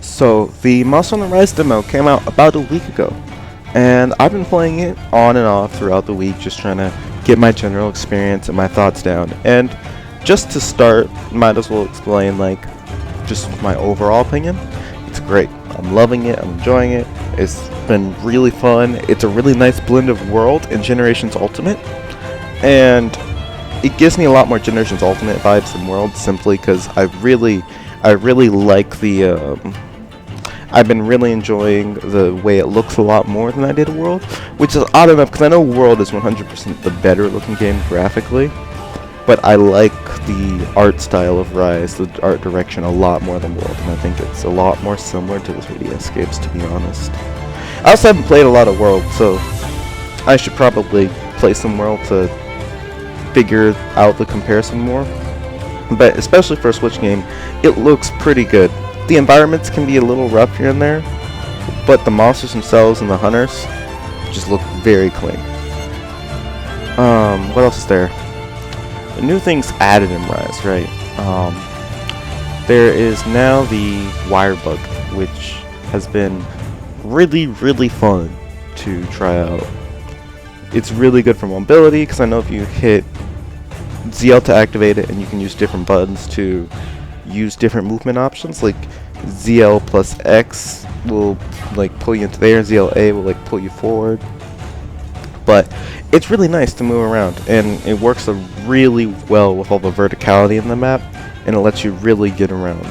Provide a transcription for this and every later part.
So, the Monster Hunter Rise demo came out about a week ago, and I've been playing it on and off throughout the week, just trying to get my general experience and my thoughts down. And just to start, might as well explain, just my overall opinion. It's great. I'm loving it. I'm enjoying it. It's been really fun. It's a really nice blend of World and Generations Ultimate, and it gives me a lot more Generations Ultimate vibes than World, simply because I really like the. I've been really enjoying the way it looks a lot more than I did World, which is odd enough because I know World is 100% the better looking game graphically, but I like the art style of Rise, the art direction, a lot more than World, and I think it's a lot more similar to the 3DS games, to be honest. I also haven't played a lot of World, so I should probably play some World to figure out the comparison more, but especially for a Switch game, it looks pretty good. The environments can be a little rough here and there, but the monsters themselves and the hunters just look very clean. What else is there? The new things added in Rise, right? There is now the wire bug, which has been really fun to try out. It's really good for mobility, because I know if you hit ZL to activate it, and you can use different buttons to use different movement options, like ZL plus X will pull you into there, ZLA will pull you forward. But it's really nice to move around, and it works really well with all the verticality in the map, and it lets you really get around.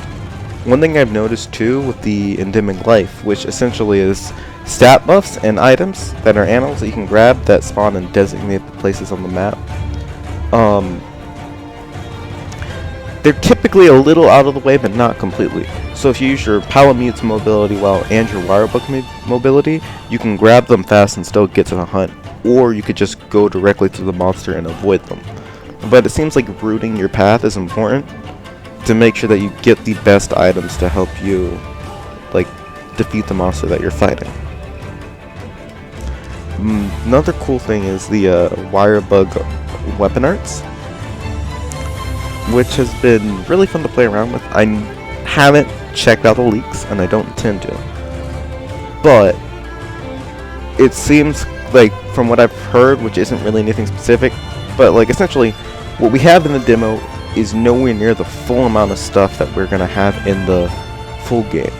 One thing I've noticed too with the Endemic Life, which essentially is stat buffs and items that are animals that you can grab that spawn in designated places on the map. They're typically a little out of the way, but not completely. So if you use your Palamute's mobility and your Wirebug mobility, you can grab them fast and still get to the hunt, or you could just go directly to the monster and avoid them. But it seems like routing your path is important to make sure that you get the best items to help you defeat the monster that you're fighting. Another cool thing is the Wirebug weapon arts, which has been really fun to play around with. I haven't checked out the leaks, and I don't intend to. But it seems from what I've heard, which isn't really anything specific, but essentially what we have in the demo is nowhere near the full amount of stuff that we're going to have in the full game.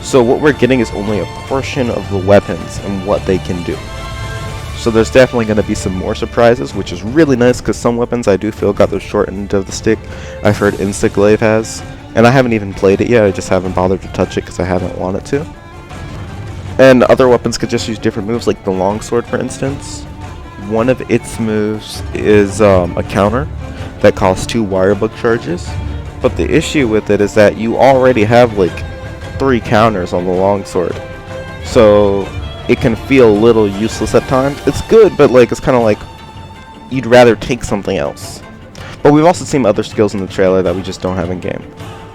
So what we're getting is only a portion of the weapons and what they can do. So there's definitely going to be some more surprises, which is really nice, because some weapons I do feel got the short end of the stick. I've heard Instaglaive has, and I haven't even played it yet. I just haven't bothered to touch it because I haven't wanted to. And other weapons could just use different moves, like the longsword, for instance. One of its moves is a counter that costs 2 Wirebug charges, but the issue with it is that you already have 3 counters on the longsword, so it can feel a little useless at times. It's good, but it's kind of you'd rather take something else. But we've also seen other skills in the trailer that we just don't have in game.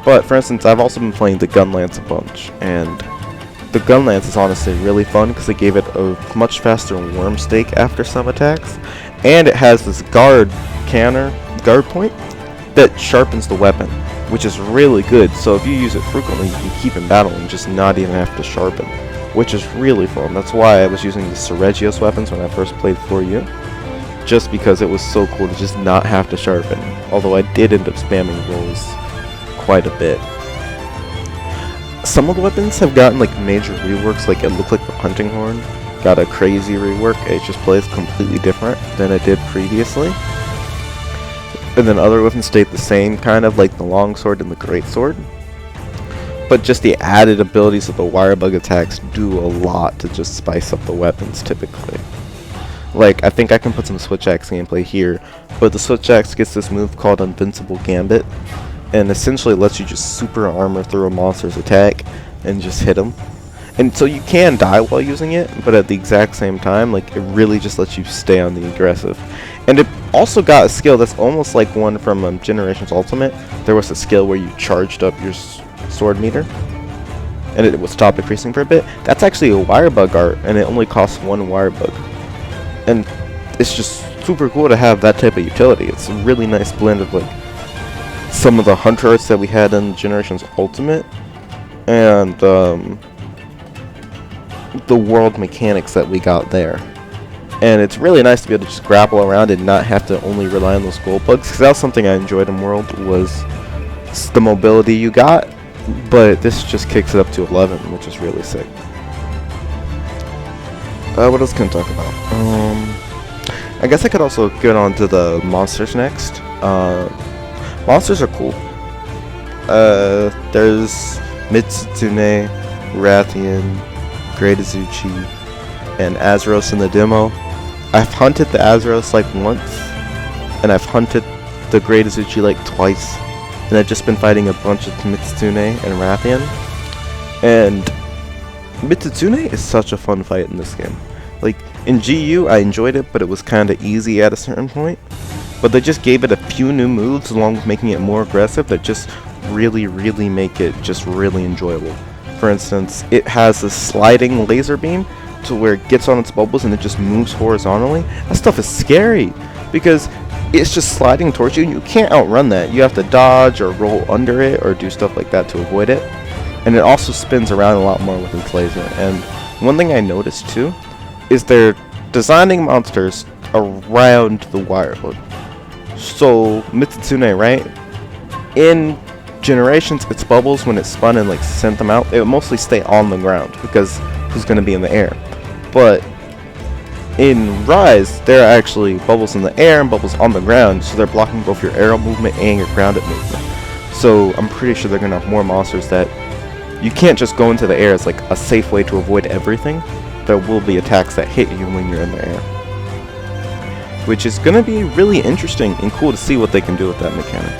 But for instance, I've also been playing the Gun Lance a bunch, and the Gun Lance is honestly really fun because they gave it a much faster worm stake after some attacks, and it has this guard point that sharpens the weapon, which is really good. So if you use it frequently, you can keep in battle and just not even have to sharpen, which is really fun. That's why I was using the Seregios weapons when I first played 4U, just because it was so cool to just not have to sharpen, although I did end up spamming rolls quite a bit. Some of the weapons have gotten major reworks, it looked like the Hunting Horn got a crazy rework. It just plays completely different than it did previously. And then other weapons stayed the same, kind of like the Longsword and the Greatsword. But just the added abilities of the Wirebug attacks do a lot to just spice up the weapons typically. I think I can put some Switch Axe gameplay here, but the Switch Axe gets this move called Invincible Gambit, and essentially lets you just super armor through a monster's attack and just hit them. And so you can die while using it, but at the exact same time, it really just lets you stay on the aggressive. And it also got a skill that's almost like one from Generations Ultimate. There was a skill where you charged up your sword meter, and it would stop decreasing for a bit. That's actually a Wirebug art, and it only costs 1 Wirebug. And it's just super cool to have that type of utility. It's a really nice blend of some of the hunter arts that we had in Generations Ultimate, and the world mechanics that we got there. And it's really nice to be able to just grapple around and not have to only rely on those gold bugs, because that was something I enjoyed in World, was the mobility you got, but this just kicks it up to 11, which is really sick. What else can I talk about? I guess I could also get on to the monsters next. Monsters are cool. There's Mitsutune, Rathian, Great Azuchi, and Azeros in the demo. I've hunted the Azeros like once, and I've hunted the Great Azuchi like twice, and I've just been fighting a bunch of Mitsutune and Rathian. And Mitsutune is such a fun fight in this game. Like, in GU, I enjoyed it, but it was kind of easy at a certain point. But they just gave it a few new moves, along with making it more aggressive, that just really make it just really enjoyable. For instance, it has a sliding laser beam to where it gets on its bubbles and it just moves horizontally. That stuff is scary because it's just sliding towards you and you can't outrun that. You have to dodge or roll under it or do stuff like that to avoid it. And it also spins around a lot more with its laser. And one thing I noticed too is they're designing monsters around the wire hood. So Mitsutune, right? In Generations, its bubbles, when it spun and like sent them out, it would mostly stay on the ground because who's going to be in the air. But in Rise, there are actually bubbles in the air and bubbles on the ground, so they're blocking both your aerial movement and your grounded movement. So I'm pretty sure they're going to have more monsters that you can't just go into the air as like a safe way to avoid everything. There will be attacks that hit you when you're in the air, which is going to be really interesting and cool to see what they can do with that mechanic.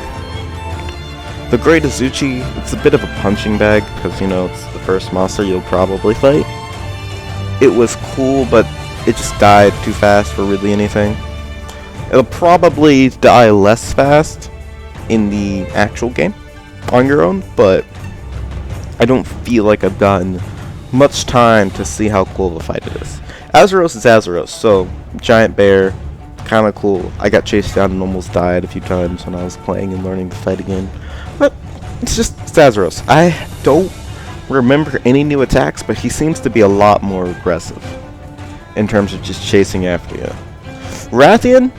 The Great Azuchi, it's a bit of a punching bag because, you know, it's the first monster you'll probably fight. It was cool, but it just died too fast for really anything. It'll probably die less fast in the actual game on your own, but I don't feel like I've gotten much time to see how cool of a fight it is. Azeros is Azeros, so giant bear, kind of cool. I got chased down and almost died a few times when I was playing and learning to fight again. But it's Azeros. I don't remember any new attacks, but he seems to be a lot more aggressive in terms of just chasing after you. Rathian,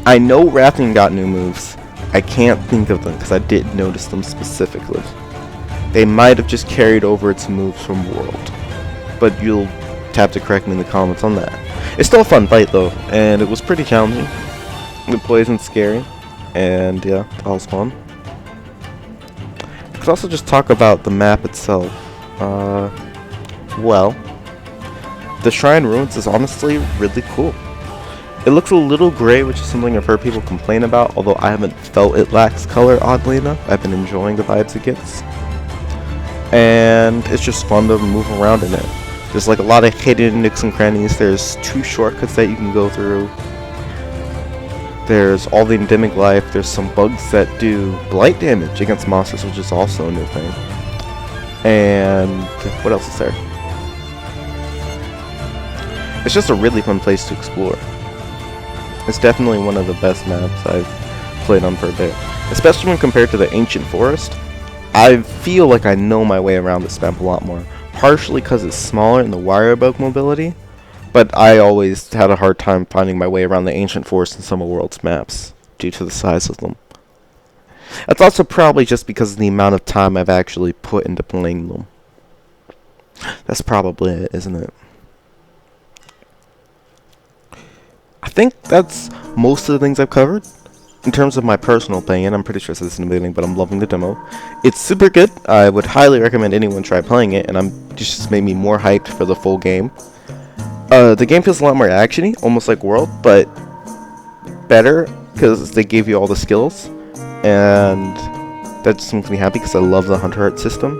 I know Rathian got new moves. I can't think of them because I didn't notice them specifically. They might have just carried over its moves from World, but you'll have to correct me in the comments on that. It's still a fun fight though, and it was pretty challenging. The poison's scary, and yeah, that was fun. I could also just talk about the map itself. Well, the Shrine Ruins is honestly really cool. It looks a little gray, which is something I've heard people complain about, although I haven't felt it lacks color, oddly enough. I've been enjoying the vibes it gets. And it's just fun to move around in it. There's like a lot of hidden nooks and crannies. There's 2 shortcuts that you can go through. There's all the endemic life. There's some bugs that do blight damage against monsters, which is also a new thing. And what else is there? It's just a really fun place to explore. It's definitely one of the best maps I've played on for a bit. Especially when compared to the Ancient Forest. I feel like I know my way around this map a lot more. Partially because it's smaller in the wire bug mobility, but I always had a hard time finding my way around the Ancient Forest in some of World's maps due to the size of them. That's also probably just because of the amount of time I've actually put into playing them. That's probably it, isn't it? I think that's most of the things I've covered. In terms of my personal opinion, I'm pretty sure I said this in the beginning, but I'm loving the demo. It's super good. I would highly recommend anyone try playing it, and it just made me more hyped for the full game. The game feels a lot more actiony, almost like World, but better because they gave you all the skills, and that just makes me happy because I love the Hunter Heart system.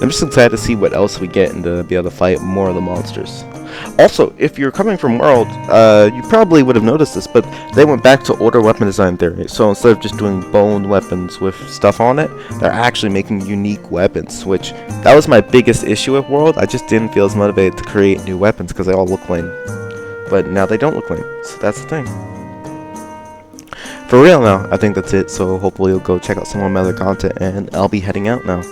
I'm just excited to see what else we get and to be able to fight more of the monsters. Also, if you're coming from World, you probably would have noticed this, but they went back to older weapon design theory. So instead of just doing boned weapons with stuff on it, they're actually making unique weapons, which that was my biggest issue with World. I just didn't feel as motivated to create new weapons because they all look lame. But now they don't look lame, so that's the thing. For real now, I think that's it, so hopefully you'll go check out some of my other content, and I'll be heading out now.